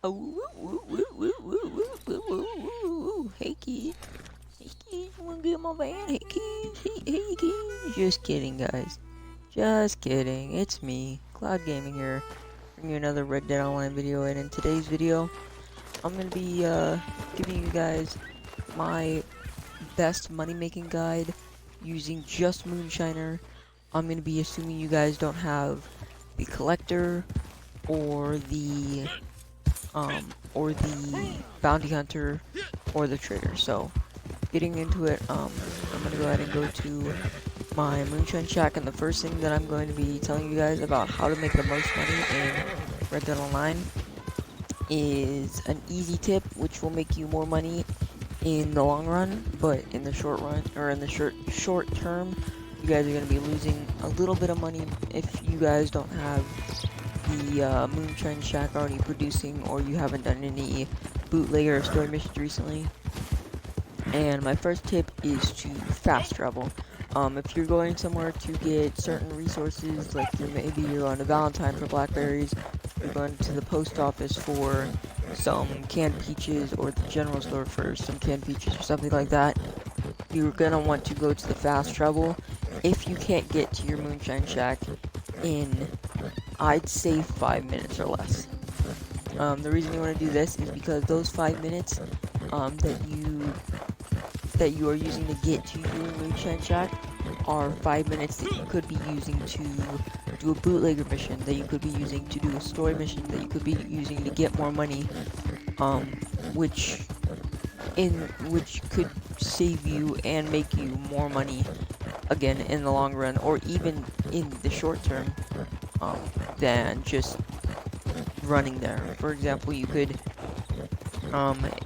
Hey kids, you wanna get in my van? Hey kids, hey kids. Just kidding, guys. Just kidding. It's me, Cloud Gaming here, bringing you another Red Dead Online video. And in today's video, I'm gonna be giving you guys my best money-making guide using just Moonshiner. I'm gonna be assuming you guys don't have the collector or the bounty hunter or the trader. So getting into it, I'm gonna go ahead and go to my Moonshine Shack, and the first thing that I'm going to be telling you guys about how to make the most money in Red Dead Online is an easy tip which will make you more money in the long run, but in the short run, or in the short term, you guys are going to be losing a little bit of money if you guys don't have the Moonshine Shack already producing, or you haven't done any bootlegger or story missions recently. And my first tip is to fast travel. If you're going somewhere to get certain resources, like maybe you're going to Valentine for blackberries, you're going to the post office for some canned peaches, or the general store for some canned peaches or something like that, you're gonna want to go to the fast travel if you can't get to your Moonshine Shack in, I'd say, 5 minutes or less. The reason you want to do this is because those 5 minutes that you are using to get to your Moonshine Shack are 5 minutes that you could be using to do a bootlegger mission, that you could be using to do a story mission, that you could be using to get more money, which could save you and make you more money again in the long run, or even in the short term, than just running there. For example, you could,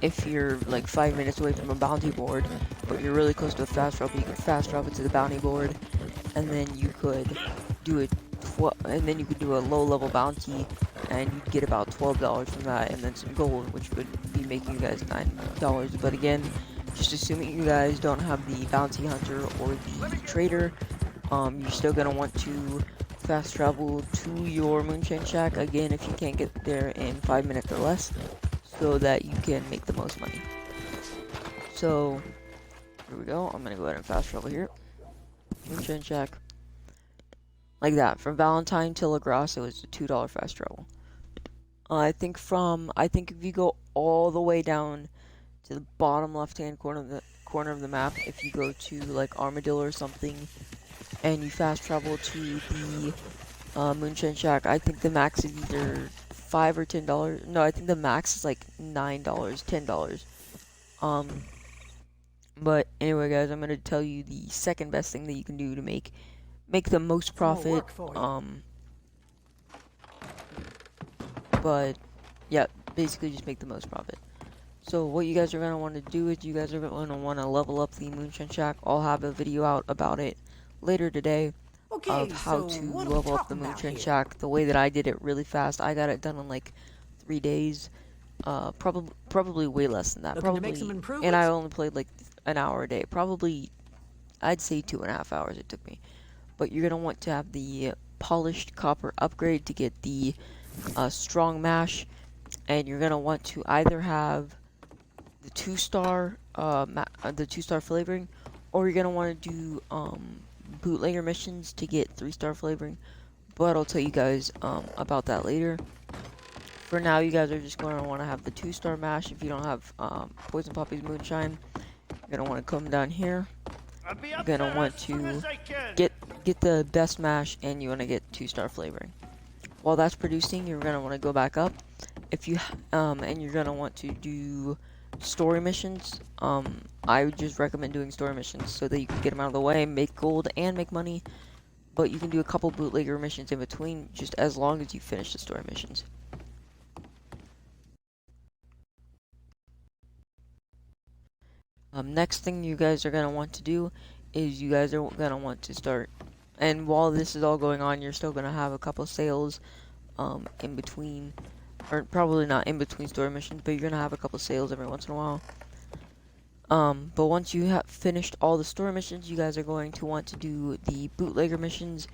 if you're like 5 minutes away from a bounty board, but you're really close to a fast travel, you could fast travel to the bounty board, and then you could do a low-level bounty, and you'd get about $12 from that, and then some gold, which would be making you guys $9. But again, just assuming you guys don't have the bounty hunter or the trader, you're still gonna want to fast travel to your Moonshine Shack again if you can't get there in 5 minutes or less, so that you can make the most money. So here we go. I'm gonna go ahead and fast travel here. Moonshine Shack. Like that. From Valentine to La Grasse, it was a $2 fast travel. I think if you go all the way down to the bottom left-hand corner of the map, if you go to like Armadillo or something, and you fast travel to the Moonshine Shack, I think the max is either $5 or $10. No, I think the max is like $9, $10. But anyway, guys, I'm gonna tell you the second best thing that you can do to make the most profit. But yeah, basically just make the most profit. So what you guys are gonna want to do is you guys are gonna want to level up the Moonshine Shack. I'll have a video out about it later today, of how to level up the Moonshine Shack the way that I did it really fast. I got it done in like 3 days. Probably way less than that. And I only played like an hour a day. Probably, I'd say 2.5 hours it took me. But you're gonna want to have the polished copper upgrade to get the strong mash, and you're gonna want to either have the 2-star flavoring, or you're gonna want to do bootlegger missions to get 3-star flavoring. But I'll tell you guys about that later. For now, you guys are just going to want to have the 2-star mash. If you don't have Poison Poppy's Moonshine, you're going to want to come down here. You're going to want to get the best mash, and you want to get 2-star flavoring. While that's producing, you're going to want to go back up. And you're going to want to do story missions. I would just recommend doing story missions so that you can get them out of the way, make gold, and make money. But you can do a couple bootlegger missions in between, just as long as you finish the story missions. Next thing you guys are going to want to do is you guys are going to want to start, and while this is all going on, you're still going to have a couple sales in between, or probably not in between story missions, but you're going to have a couple sales every once in a while. But once you have finished all the story missions, you guys are going to want to do the bootlegger missions,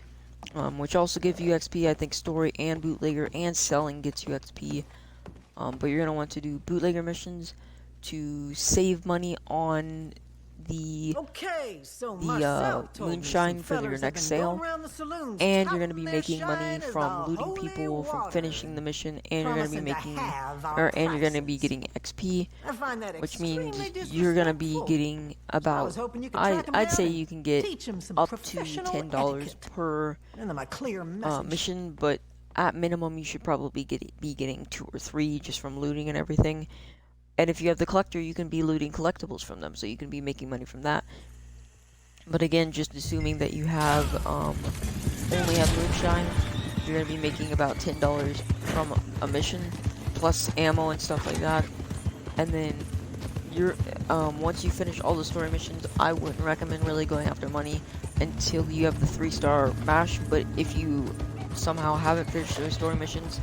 which also give you XP. I think story and bootlegger and selling gets you XP. but you're going to want to do bootlegger missions to save money on the moonshine for your next sale, and you're going to be making money from looting people, from finishing the mission, and you're going to be making, and you're going to be getting XP, which means you're going to be getting about, I'd say you can get up to $10 per mission, but at minimum you should probably be getting 2 or 3 just from looting and everything. And if you have the collector, you can be looting collectibles from them, so you can be making money from that. But again, just assuming that you have only have moonshine, you're gonna be making about $10 from a mission, plus ammo and stuff like that. And then you're once you finish all the story missions, I wouldn't recommend really going after money until you have the 3-star mash. But if you somehow haven't finished those story missions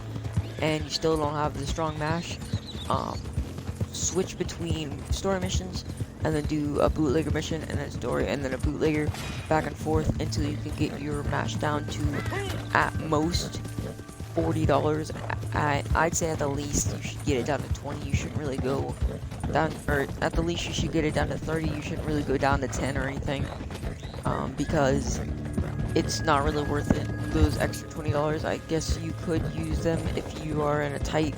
and you still don't have the strong mash, switch between story missions and then do a bootlegger mission and then story and then a bootlegger, back and forth until you can get your mash down to at most $40. I'd say at the least you should get it down to 20. You shouldn't really go down, or at the least you should get it down to 30. You shouldn't really go down to 10 or anything, because it's not really worth it. Those extra $20, I guess you could use them if you are in a tight,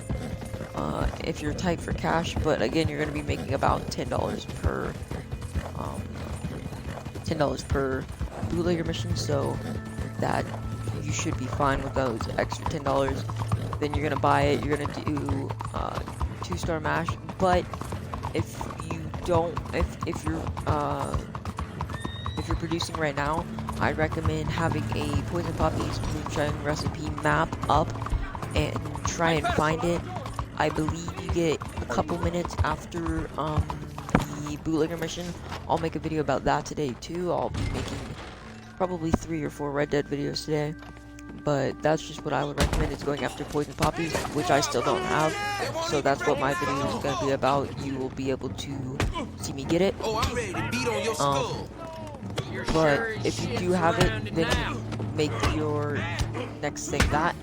if you're tight for cash, but again, you're going to be making about $10 per bootlegger mission, so that you should be fine with those extra $10. Then you're going to buy it, you're going to do 2-star mash, but if you don't, if you're producing right now, I'd recommend having a Poison Poppy's Moonshine recipe map up and try and find it. I believe you get a couple minutes after the bootlegger mission. I'll make a video about that today too. I'll be making probably 3 or 4 Red Dead videos today, but that's just what I would recommend. It's going after Poison Poppies, which I still don't have, so that's what my video is going to be about. You will be able to see me get it. But if you do have it, then make your next thing that.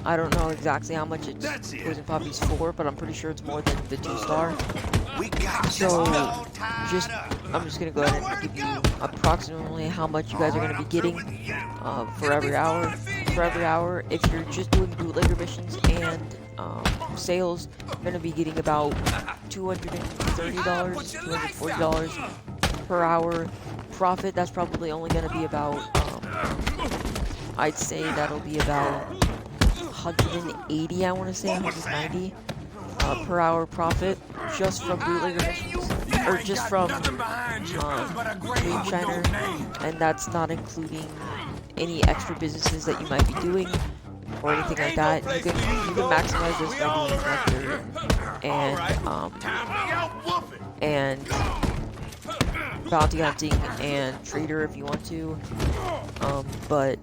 I don't know exactly how much it's Poison Poppy's for, but I'm pretty sure it's more than the 2-star. So, I'm just gonna go ahead and give you approximately how much you guys are gonna be getting for every hour. For every hour, if you're just doing bootlegger missions and sales, you're gonna be getting about $230, $240 per hour. Profit, that's probably only gonna be about, I'd say that'll be about 180, I want to say 190 per hour profit, just from bootlegger missions, or just from Moonshiner, and that's not including any extra businesses that you might be doing or anything like that. You can maximize this by doing collector and bounty hunting and trader if you want to, but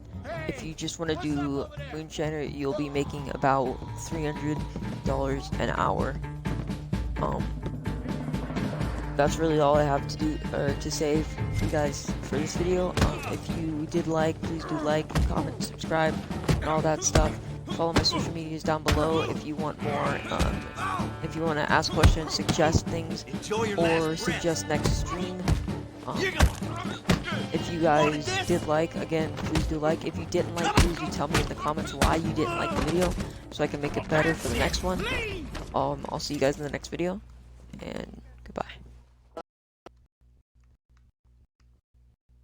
if you just want to do Moonshiner, you'll be making about $300 an hour. That's really all I have to do to say for you guys for this video. If you did like, please do like, comment, subscribe, and all that stuff. Follow my social medias down below if you want more. If you want to ask questions, suggest things, or suggest next stream. If you guys did like, again, please do like. If you didn't like, please do tell me in the comments why you didn't like the video, so I can make it better for the next one. I'll see you guys in the next video, and goodbye.